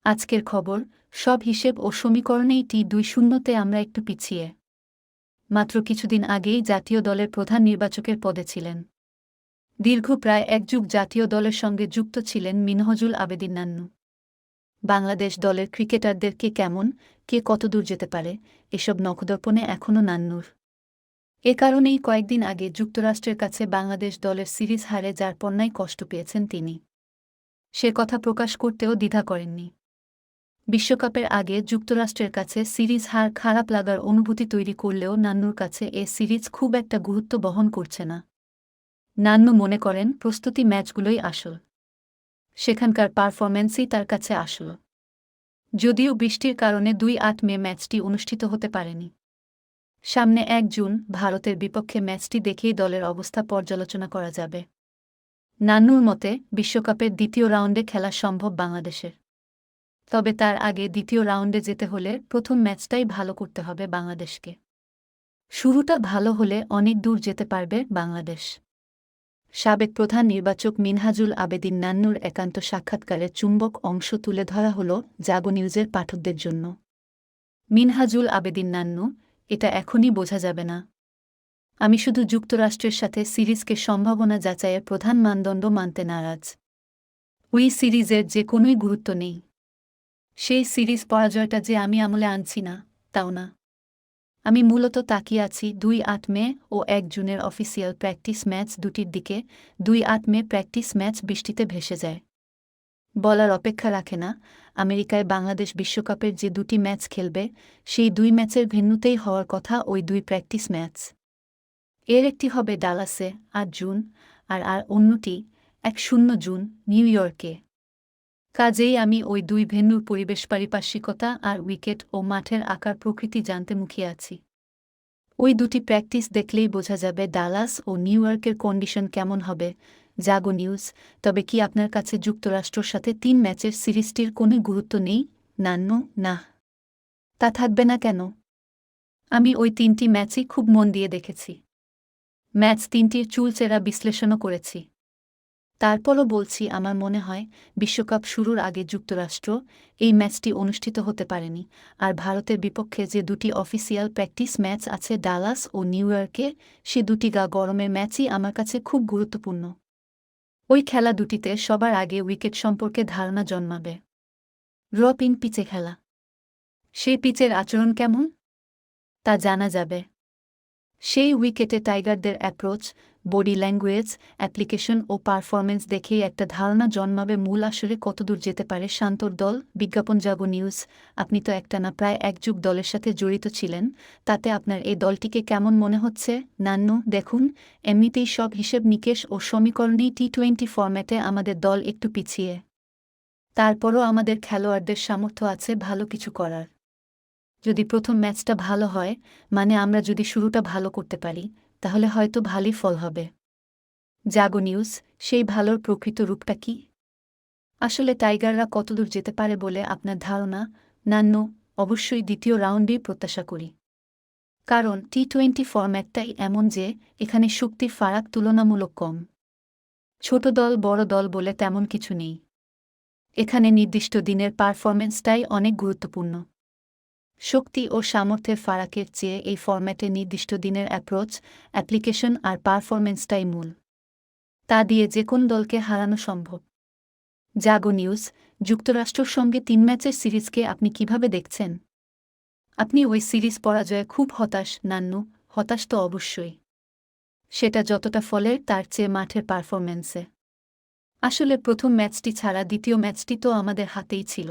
আজকের খবর, সব হিসেব ও সমীকরণেই T-20-তে আমরা একটু পিছিয়ে। মাত্র কিছুদিন আগেই জাতীয় দলের প্রধান নির্বাচকের পদে ছিলেন। দীর্ঘ প্রায় এক যুগ জাতীয় দলের সঙ্গে যুক্ত ছিলেন মিনহাজুল আবেদীন নান্নু। বাংলাদেশ দলের ক্রিকেটারদের কে কেমন, কে কতদূর যেতে পারে, এসব নখদর্পণে এখনও নান্নুর। এ কারণেই কয়েকদিন আগে যুক্তরাষ্ট্রের কাছে বাংলাদেশ দলের সিরিজ হারে যার পণ্যায় কষ্ট পেয়েছেন তিনি। সে কথা প্রকাশ করতেও দ্বিধা করেননি। বিশ্বকাপের আগে যুক্তরাষ্ট্রের কাছে সিরিজ হার খারাপ লাগার অনুভূতি তৈরি করলেও নান্নুর কাছে এ সিরিজ খুব একটা গুরুত্ব বহন করছে না। নান্নু মনে করেন প্রস্তুতি ম্যাচগুলোই আসল। সেখানকার পারফরম্যান্সই তার কাছে আসল। যদিও বৃষ্টির কারণে ২-৮ মে ম্যাচটি অনুষ্ঠিত হতে পারেনি। সামনে ১ জুন ভারতের বিপক্ষে ম্যাচটি দেখেই দলের অবস্থা পর্যালোচনা করা যাবে। নান্নুর মতে বিশ্বকাপের দ্বিতীয় রাউন্ডে খেলা সম্ভব বাংলাদেশের। তবে তার আগে দ্বিতীয় রাউন্ডে যেতে হলে প্রথম ম্যাচটাই ভালো করতে হবে বাংলাদেশকে। শুরুটা ভালো হলে অনেক দূর যেতে পারবে বাংলাদেশ। সাবেক প্রধান নির্বাচক মিনহাজুল আবেদীন নান্নুর একান্ত সাক্ষাৎকারের চুম্বক অংশ তুলে ধরা হল জাগো নিউজের পাঠকদের জন্য। মিনহাজুল আবেদীন নান্নু, এটা এখনই বোঝা যাবে না। আমি শুধু যুক্তরাষ্ট্রের সাথে সিরিজকে সম্ভাবনা যাচাইয়ের প্রধান মানদণ্ড মানতে নারাজ। ওই সিরিজের যে কোনোই গুরুত্ব নেই। সেই সিরিজ পরাজয়টা যে আমি আমলে আনছি না, তাও না। আমি মূলত তাকিয়ে আছি ২-৮ মে ও ১ জুনের অফিসিয়াল প্র্যাকটিস ম্যাচ দুটির দিকে। ২-৮ মে প্র্যাকটিস ম্যাচ বৃষ্টিতে ভেসে যায়। বলার অপেক্ষা রাখে না, আমেরিকায় বাংলাদেশ বিশ্বকাপের যে দুটি ম্যাচ খেলবে, সেই ২ ম্যাচের ভেন্যুতেই হওয়ার কথা ওই ২ প্র্যাকটিস ম্যাচ। এর একটি হবে ডালাসে ৮ জুন, আর অন্যটি ১-০ জুন নিউ ইয়র্কে। কাজেই আমি ওই ২ ভেন্যুর পরিবেশ পারিপার্শ্বিকতা আর উইকেট ও মাঠের আকার প্রকৃতি জানতে মুখিয়ে আছি। ওই দুটি প্র্যাকটিস দেখলেই বোঝা যাবে ডালাস ও নিউ ইয়র্কের কন্ডিশন কেমন হবে। জাগো নিউজ, তবে কি আপনার কাছে যুক্তরাষ্ট্রর সাথে ৩ ম্যাচের সিরিজটির কোনো গুরুত্ব নেই? নান্নু, না। তা থাকবে না কেন? আমি ওই ৩টি ম্যাচই খুব মন দিয়ে দেখেছি। ম্যাচ ৩টির চুলচেরা বিশ্লেষণও করেছি। তারপরও বলছি, আমার মনে হয় বিশ্বকাপ শুরুর আগে যুক্তরাষ্ট্র এই ম্যাচটি অনুষ্ঠিত হতে পারেনি, আর ভারতের বিপক্ষে যে দুটি অফিসিয়াল প্র্যাকটিস ম্যাচ আছে ডালাস ও নিউ ইয়র্কে, সে দুটি গা গরমের ম্যাচই আমার কাছে খুব গুরুত্বপূর্ণ। ওই খেলা দুটিতে সবার আগে উইকেট সম্পর্কে ধারণা জন্মাবে। ড্রপ-ইন পিচে খেলা। সেই পিচের আচরণ কেমন, তা জানা যাবে। সেই উইকেটে টাইগারদের অ্যাপ্রোচ, বডি ল্যাঙ্গুয়েজ, অ্যাপ্লিকেশন ও পারফরম্যান্স দেখেই একটা ধারণা জন্মাবে মূল আসরে কতদূর যেতে পারে শান্তর দল। বিজ্ঞাপন জাগো নিউজ, আপনি তো একটানা প্রায় ১ যুগ দলের সাথে জড়িত ছিলেন, তাতে আপনার এই দলটিকে কেমন মনে হচ্ছে? নান্নু, দেখুন, এমনিতেই সব হিসেব নিকেশ ও সমীকরণেই T-20 ফরম্যাটে আমাদের দল একটু পিছিয়ে। তারপরও আমাদের খেলোয়াড়দের সামর্থ্য আছে ভালো কিছু করার। যদি প্রথম ম্যাচটা ভালো হয়, মানে আমরা যদি শুরুটা ভালো করতে পারি, তাহলে হয়তো ভালোই ফল হবে। জাগো নিউজ, সেই ভালোর প্রকৃত রূপটা কি? আসলে টাইগাররা কতদূর যেতে পারে বলে আপনার ধারণা? নান্নু, অবশ্যই দ্বিতীয় রাউন্ডেই প্রত্যাশা করি। কারণ T-20 ফরম্যাটটাই এমন যে এখানে শক্তির ফারাক তুলনামূলক কম। ছোট দল বড় দল বলে তেমন কিছু নেই। এখানে নির্দিষ্ট দিনের পারফরম্যান্সটাই অনেক গুরুত্বপূর্ণ। শক্তি ও সামর্থ্যের ফারাকের চেয়ে এই ফরম্যাটে নির্দিষ্ট দিনের অ্যাপ্রোচ, অ্যাপ্লিকেশন আর পারফরম্যান্সটাই মূল। তা দিয়ে যে কোন দলকে হারানো সম্ভব। জাগো নিউজ, যুক্তরাষ্ট্রের সঙ্গে ৩ ম্যাচের সিরিজকে আপনি কিভাবে দেখছেন? আপনি ওই সিরিজ পরাজয়ে খুব হতাশ? নান্নু, হতাশ তো অবশ্যই। সেটা যতটা ফলের তার চেয়ে মাঠের পারফরম্যান্সে। আসলে প্রথম ম্যাচটি ছাড়া দ্বিতীয় ম্যাচটি তো আমাদের হাতেই ছিল।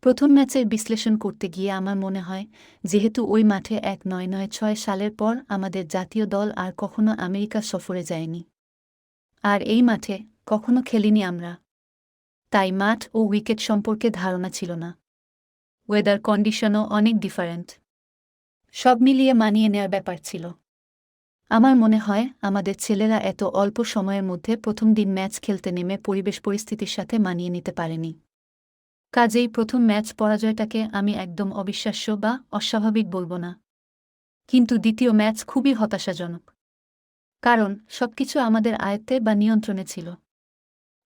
প্রথম ম্যাচের বিশ্লেষণ করতে গিয়ে আমার মনে হয়, যেহেতু ওই মাঠে ১৯৯৬ সালের পর আমাদের জাতীয় দল আর কখনো আমেরিকা সফরে যায়নি, আর এই মাঠে কখনো খেলিনি আমরা, তাই মাঠ ও উইকেট সম্পর্কে ধারণা ছিল না। ওয়েদার কন্ডিশনও অনেক ডিফারেন্ট। সব মিলিয়ে মানিয়ে নেওয়ার ব্যাপার ছিল। আমার মনে হয় আমাদের ছেলেরা এত অল্প সময়ের মধ্যে প্রথম দিন ম্যাচ খেলতে নেমে পরিবেশ পরিস্থিতির সাথে মানিয়ে নিতে পারেনি। কাজেই প্রথম ম্যাচ পরাজয়টাকে আমি একদম অবিশ্বাস্য বা অস্বাভাবিক বলব না। কিন্তু দ্বিতীয় ম্যাচ খুবই হতাশাজনক। কারণ সবকিছু আমাদের আয়ত্তে বা নিয়ন্ত্রণে ছিল।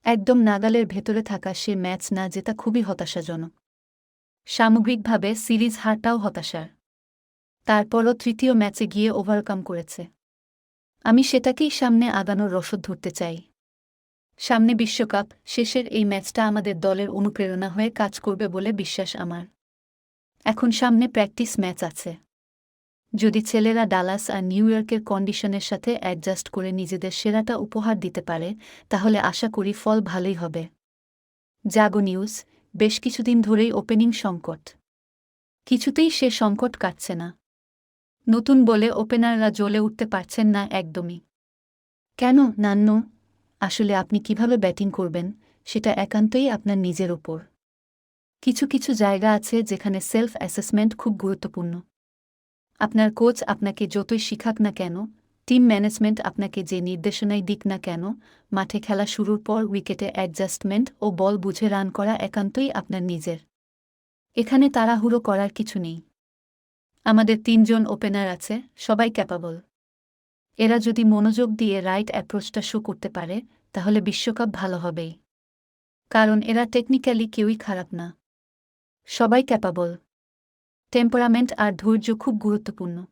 একদম নাগালের ভেতরে থাকা সে ম্যাচ না জেতা খুবই হতাশাজনক। সামগ্রিকভাবে সিরিজ হারটাও হতাশার। তারপরও তৃতীয় ম্যাচে গিয়ে ওভারকাম করেছে। আমি সেটাকেই সামনে আগানোর রসদ ধরতে চাই। সামনে বিশ্বকাপ, শেষের এই ম্যাচটা আমাদের দলের অনুপ্রেরণা হয়ে কাজ করবে বলে বিশ্বাস আমার। এখন সামনে প্র্যাকটিস ম্যাচ আছে। যদি ছেলেরা ডালাস আর নিউ ইয়র্কের কন্ডিশনের সাথে অ্যাডজাস্ট করে নিজেদের সেরাটা উপহার দিতে পারে, তাহলে আশা করি ফল ভালোই হবে। জাগো নিউজ, বেশ কিছুদিন ধরেই ওপেনিং সংকট। কিছুতেই সে সংকট কাটছে না। নতুন বলে ওপেনাররা জ্বলে উঠতে পারছেন না একদমই। কেন, নান্ন? আসলে আপনি কিভাবে ব্যাটিং করবেন, সেটা একান্তই আপনার নিজের ওপর। কিছু কিছু জায়গা আছে যেখানে সেলফ অ্যাসেসমেন্ট খুব গুরুত্বপূর্ণ। আপনার কোচ আপনাকে যতই শিখাক না কেন, টিম ম্যানেজমেন্ট আপনাকে যে নির্দেশনাই দিক না কেন, মাঠে খেলা শুরুর পর উইকেটে অ্যাডজাস্টমেন্ট ও বল বুঝে রান করা একান্তই আপনার নিজের। এখানে তাড়াহুড়ো করার কিছু নেই। আমাদের ৩ জন ওপেনার আছে, সবাই ক্যাপাবল। এরা যদি মনোযোগ দিয়ে রাইট অ্যাপ্রোচটা শো করতে পারে, তাহলে বিশ্বকাপ ভালো হবেই। কারণ এরা টেকনিক্যালি কেউই খারাপ না। সবাই ক্যাপাবল। টেম্পারামেন্ট আর ধৈর্য খুব গুরুত্বপূর্ণ।